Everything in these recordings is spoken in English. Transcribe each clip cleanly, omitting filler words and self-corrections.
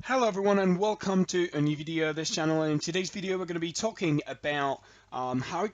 Hello everyone and welcome to a new video of this channel. And in today's video we're going to be talking about how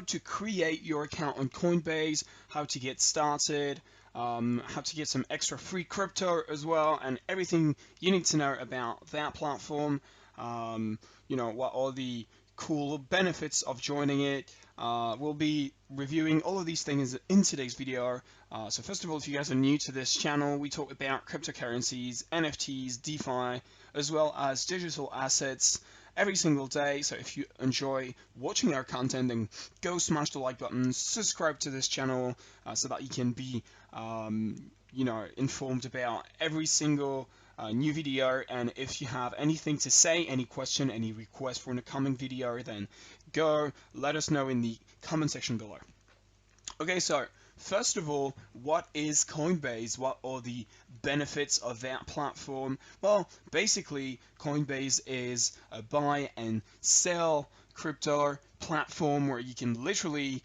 to create your account on Coinbase, how to get started, how to get some extra free crypto as well, and everything you need to know about that platform. What are the cool benefits of joining it. We'll be reviewing all of these things in today's video. So first of all, if you guys are new to this channel, we talk about cryptocurrencies, NFTs, DeFi, as well as digital assets every single day. So if you enjoy watching our content, then go smash the like button, subscribe to this channel so that you can be informed about every single new video. And if you have anything to say, any question, any request for an upcoming video, then go let us know in the comment section below. Okay, so first of all, what is Coinbase? What are the benefits of that platform? Well, basically, Coinbase is a buy and sell crypto platform where you can literally,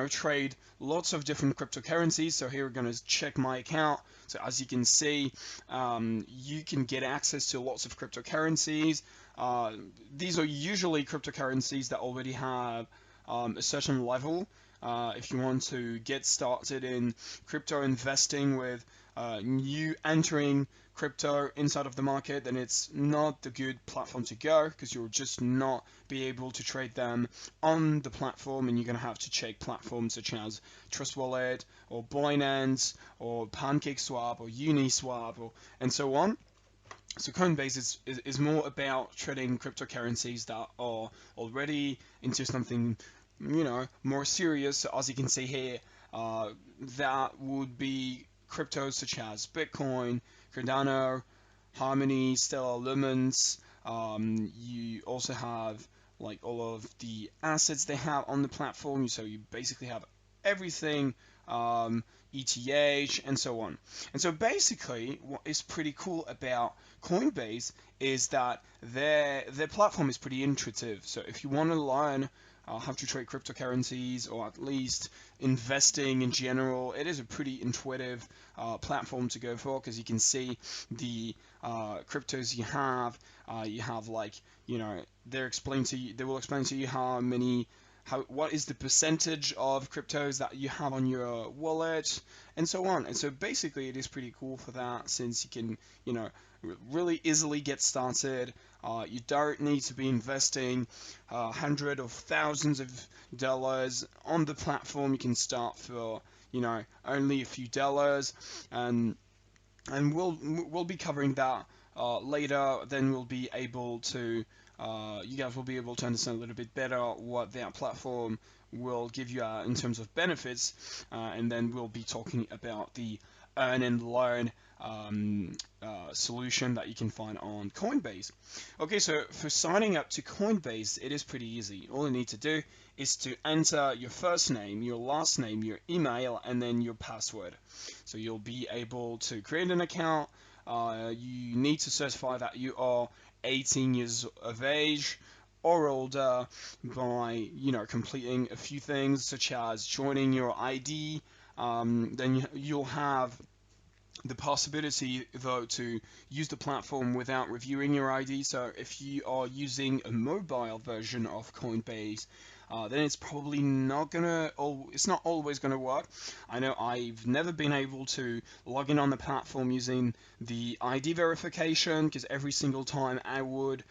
trade lots of different cryptocurrencies. So here we're going to check my account. So as you can see, you can get access to lots of cryptocurrencies. These are usually cryptocurrencies that already have a certain level. If you want to get started in crypto investing with new entering crypto inside of the market, then it's not the good platform to go, because you'll just not be able to trade them on the platform, and you're going to have to check platforms such as Trust Wallet or Binance or PancakeSwap or Uniswap and so on. So Coinbase is more about trading cryptocurrencies that are already into something more serious. So as you can see here, that would be cryptos such as Bitcoin, Cardano, Harmony, Stellar Lumens. You also have like all of the assets they have on the platform. So you basically have everything, ETH and so on. And so basically what is pretty cool about Coinbase is that their platform is pretty intuitive. So if you want to learn how to trade cryptocurrencies, or at least investing in general, it is a pretty intuitive platform to go for, because you can see the cryptos you have. You have they will explain to you what is the percentage of cryptos that you have on your wallet and so on. And so basically it is pretty cool for that, since you can really easily get started. You don't need to be investing hundreds of thousands of dollars on the platform. You can start for only a few dollars, and we'll be covering that later. Then we'll be able to you guys will be able to understand a little bit better what that platform will give you in terms of benefits, and then we'll be talking about the earn and learn solution that you can find on Coinbase. Okay, so for signing up to Coinbase, it is pretty easy. All you need to do is to enter your first name, your last name, your email, and then your password. So you'll be able to create an account. You need to certify that you are 18 years of age or older by completing a few things, such as joining your ID. Then you'll have the possibility, though, to use the platform without reviewing your ID. So if you are using a mobile version of Coinbase, then it's probably not it's not always gonna work. I know I've never been able to log in on the platform using the ID verification, because every single time I would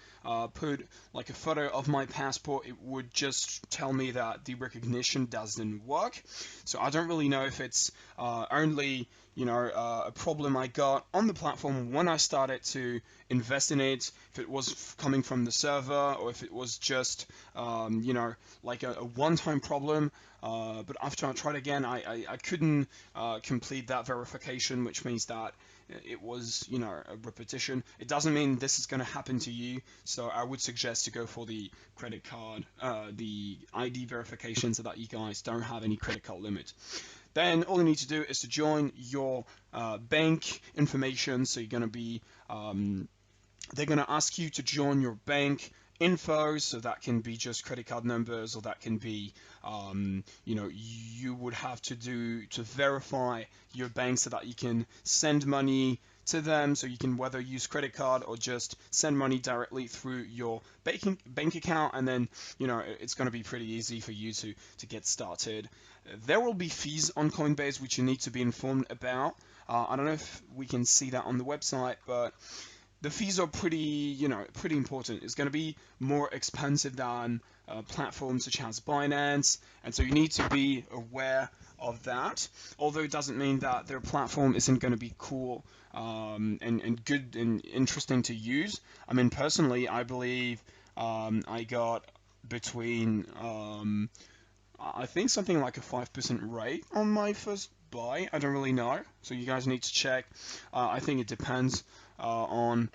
put like a photo of my passport, it would just tell me that the recognition doesn't work. So I don't really know if it's only a problem I got on the platform when I started to invest in it, if it was coming from the server, or if it was just like a one-time problem. But after I tried again, I couldn't complete that verification, which means that it was a repetition. It doesn't mean this is going to happen to you, so I would suggest to go for the credit card, the ID verification, so that you guys don't have any credit card limit. Then all you need to do is to join your bank information. So you're going to be they're going to ask you to join your bank info, so that can be just credit card numbers, or that can be you would have to verify your bank so that you can send money to them, so you can whether use credit card or just send money directly through your bank account, and then it's going to be pretty easy for you to get started. There will be fees on Coinbase which you need to be informed about. I don't know if we can see that on the website, but the fees are pretty important. It's going to be more expensive than platforms such as Binance, and so you need to be aware of that. Although it doesn't mean that their platform isn't going to be cool and good and interesting to use. I mean, personally, I believe I got between I think something like a 5% rate on my first buy. I don't really know, so you guys need to check. I think it depends on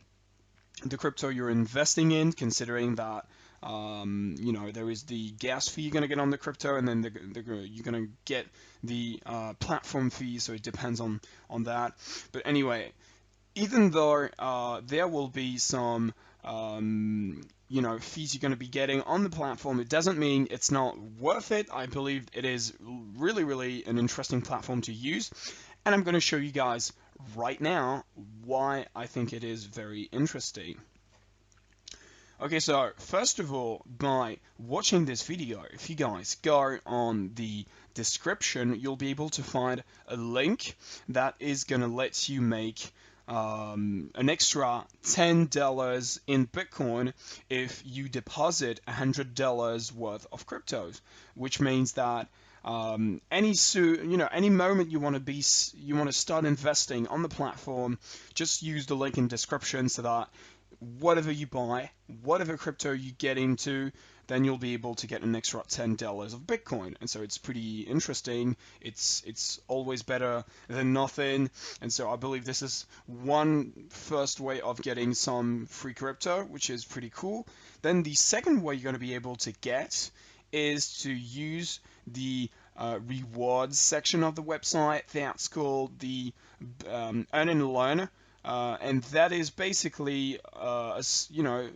the crypto you're investing in, considering that there is the gas fee you're going to get on the crypto, and then you're going to get the platform fee, so it depends on that. But anyway, even though there will be some fees you're going to be getting on the platform, it doesn't mean it's not worth it. I believe it is really an interesting platform to use, and I'm going to show you guys right now why I think it is very interesting. Okay, so first of all, by watching this video, if you guys go on the description, you'll be able to find a link that is going to let you make an extra $10 in Bitcoin if you deposit $100 worth of cryptos, which means that any moment you want to start investing on the platform, just use the link in description so that whatever you buy, whatever crypto you get into, then you'll be able to get an extra $10 of Bitcoin. And so it's pretty interesting. It's always better than nothing. And so I believe this is one first way of getting some free crypto, which is pretty cool. Then the second way you're going to be able to get is to use the rewards section of the website. That's called the Earn and Learn. And that is basically,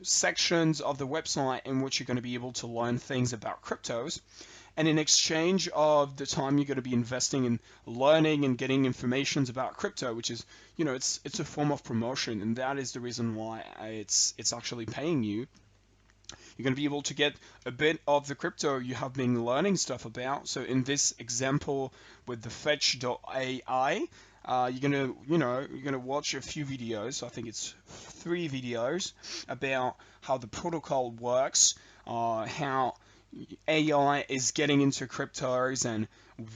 sections of the website in which you're going to be able to learn things about cryptos. And in exchange of the time you're going to be investing in learning and getting information about crypto, which is, it's a form of promotion, and that is the reason why it's actually paying you. You're going to be able to get a bit of the crypto you have been learning stuff about. So in this example with the fetch.ai, you're gonna watch a few videos. I think it's 3 videos about how the protocol works, how AI is getting into cryptos, and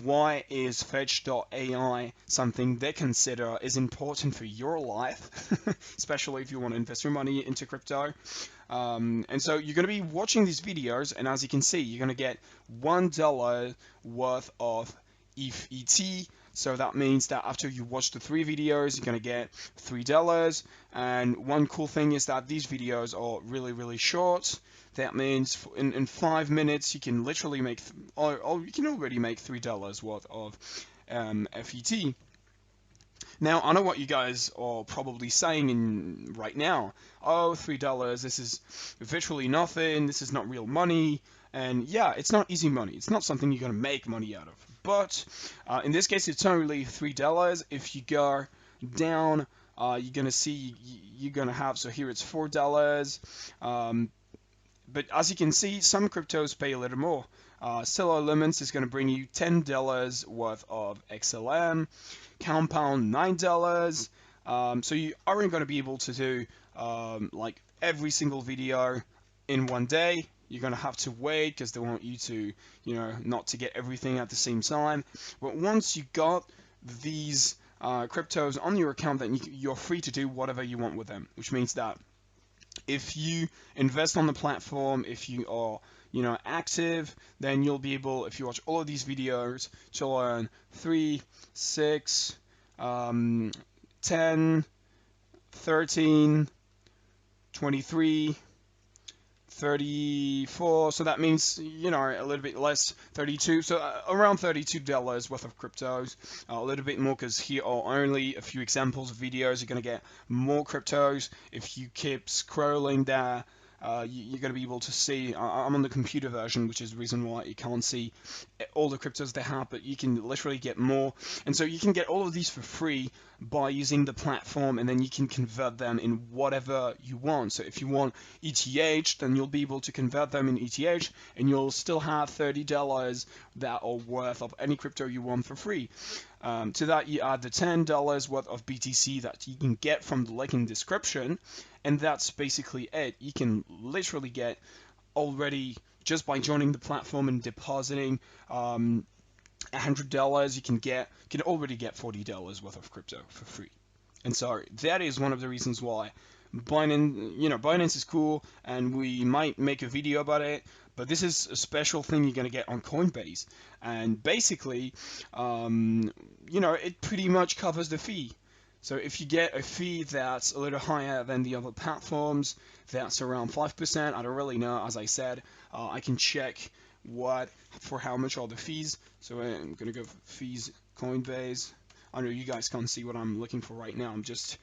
why is fetch.ai something they consider is important for your life, especially if you want to invest your money into crypto. And so you're going to be watching these videos, and as you can see, you're going to get $1 worth of ETH. So that means that after you watch the 3 videos, you're going to get $3. And one cool thing is that these videos are really short. That means in 5 minutes, you can literally make, or you can already make $3 worth of FET. Now, I know what you guys are probably saying right now. Oh, $3, this is virtually nothing. This is not real money. And yeah, it's not easy money. It's not something you're going to make money out of. But in this case, it's only $3. If you go down, you're going to see you're going to have, so here it's $4. But as you can see, some cryptos pay a little more. Stellar Elements is going to bring you $10 worth of XLM, Compound $9. So you aren't going to be able to do like every single video in one day. You're going to have to wait because they want you to, not to get everything at the same time. But once you got these cryptos on your account, then you're free to do whatever you want with them, which means that if you invest on the platform, if you are active, then you'll be able, if you watch all of these videos, to learn 3, 6, 10, 13, 23, 34, so that means, a little bit less, 32, so around $32 worth of cryptos, a little bit more because here are only a few examples of videos. You're going to get more cryptos if you keep scrolling there. you're going to be able to see. I'm on the computer version, which is the reason why you can't see all the cryptos they have, but you can literally get more. And so you can get all of these for free by using the platform, and then you can convert them in whatever you want. So if you want ETH, then you'll be able to convert them in ETH, and you'll still have $30 that are worth of any crypto you want for free. To that, you add the $10 worth of BTC that you can get from the link in description, and that's basically it. You can literally get already, just by joining the platform and depositing $100, you can already get $40 worth of crypto for free. And so that is one of the reasons why Binance is cool, and we might make a video about it, but this is a special thing you're going to get on Coinbase. And basically, it pretty much covers the fee. So if you get a fee that's a little higher than the other platforms, that's around 5%. I don't really know. As I said, I can check for how much are the fees. So I'm going to go for fees, Coinbase. I know you guys can't see what I'm looking for right now. I'm just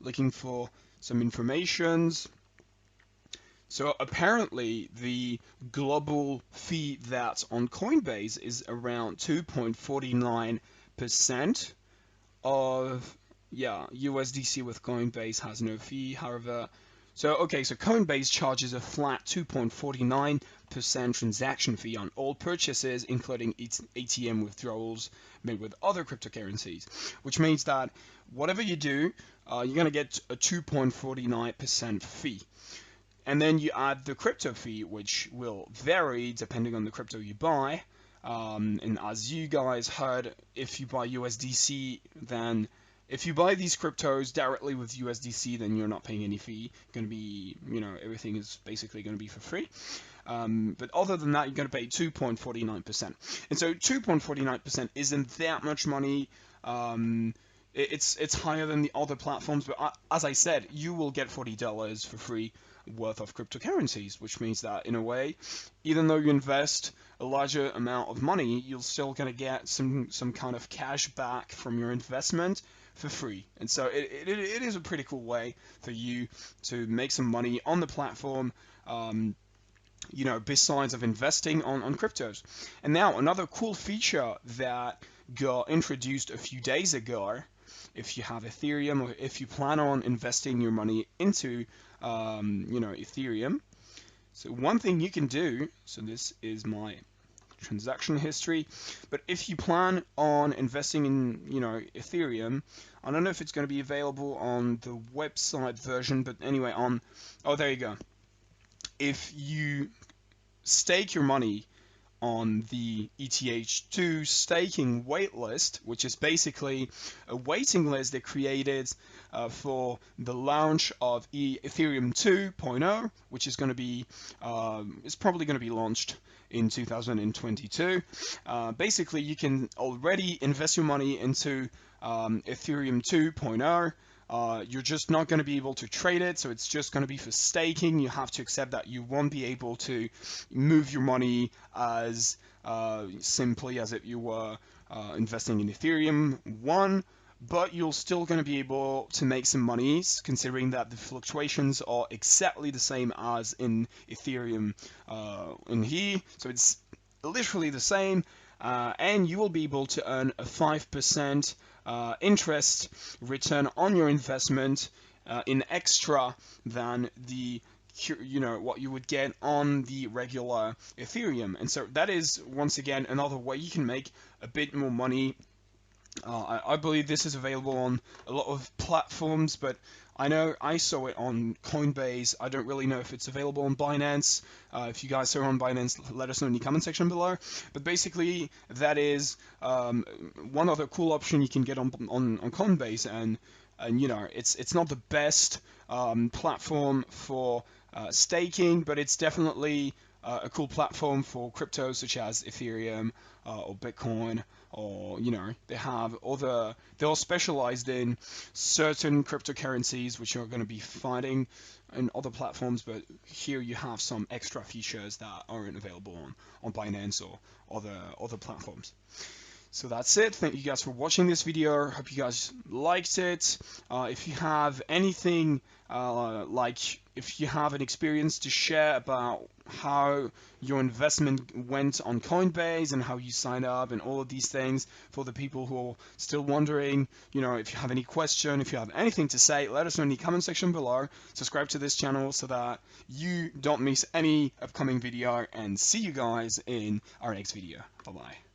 looking for some informations. So apparently the global fee that's on Coinbase is around 2.49% of, USDC with Coinbase has no fee. However, so Coinbase charges a flat 2.49% transaction fee on all purchases, including ATM withdrawals made with other cryptocurrencies, which means that whatever you do, you're going to get a 2.49% fee. And then you add the crypto fee, which will vary depending on the crypto you buy. And as you guys heard, if you buy USDC, then if you buy these cryptos directly with USDC, then you're not paying any fee. Going to be, everything is basically going to be for free. But other than that, you're going to pay 2.49%. And so 2.49% isn't that much money. It's higher than the other platforms, but as I said, you will get $40 for free worth of cryptocurrencies, which means that in a way, even though you invest a larger amount of money, you're still going to get some kind of cash back from your investment for free. And so it is a pretty cool way for you to make some money on the platform, besides of investing on cryptos. And now another cool feature that got introduced a few days ago, if you have Ethereum or if you plan on investing your money into Ethereum. So one thing you can do, so this is my transaction history, but if you plan on investing in Ethereum, I don't know if it's going to be available on the website version, but anyway, there you go. If you stake your money on the ETH2 staking waitlist, which is basically a waiting list they created for the launch of Ethereum 2.0, which is going to be, is probably going to be launched in 2022. Basically, you can already invest your money into Ethereum 2.0. You're just not going to be able to trade it, so it's just going to be for staking. You have to accept that you won't be able to move your money as simply as if you were investing in Ethereum 1, but you're still going to be able to make some money, considering that the fluctuations are exactly the same as in Ethereum in here. So it's literally the same, and you will be able to earn a 5% interest return on your investment in extra than the what you would get on the regular Ethereum. And so that is once again another way you can make a bit more money. I believe this is available on a lot of platforms, but I know I saw it on Coinbase. I don't really know if it's available on Binance. If you guys saw it on Binance, let us know in the comment section below. But basically, that is one other cool option you can get on Coinbase, and it's not the best platform for staking, but it's definitely a cool platform for crypto such as Ethereum or Bitcoin, or they're all specialized in certain cryptocurrencies which you're going to be finding in other platforms, but here you have some extra features that aren't available on Binance or other platforms. So that's it. Thank you guys for watching this video. Hope you guys liked it. If you have anything if you have an experience to share about how your investment went on Coinbase and how you signed up and all of these things, for the people who are still wondering, if you have any question, if you have anything to say, let us know in the comment section below. Subscribe to this channel so that you don't miss any upcoming video, and see you guys in our next video. Bye bye.